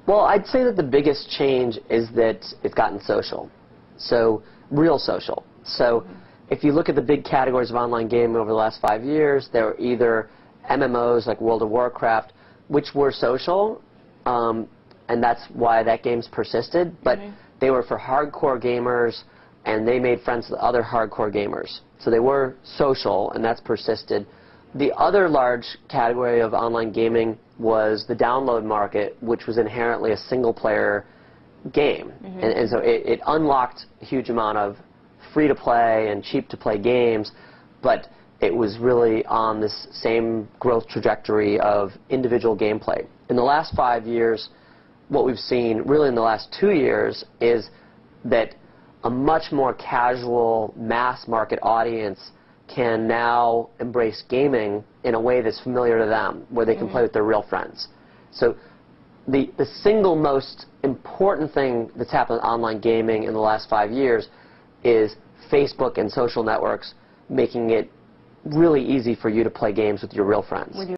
Well, I'd say that the biggest change is that it's gotten social. So, real social. So, if you look at the big categories of online gaming over the last 5 years, there were either MMOs like World of Warcraft, which were social, and that's why that game's persisted, but they were for hardcore gamers, and they made friends with other hardcore gamers. So they were social, and that's persisted. The other large category of online gaming was the download market, which was inherently a single-player game. And so it unlocked a huge amount of free-to-play and cheap-to-play games, but it was really on this same growth trajectory of individual gameplay. In the last 5 years, what we've seen, really in the last 2 years, is that a much more casual, mass-market audience can now embrace gaming in a way that's familiar to them, where they can play with their real friends. So the single most important thing that's happened in online gaming in the last 5 years is Facebook and social networks making it really easy for you to play games with your real friends.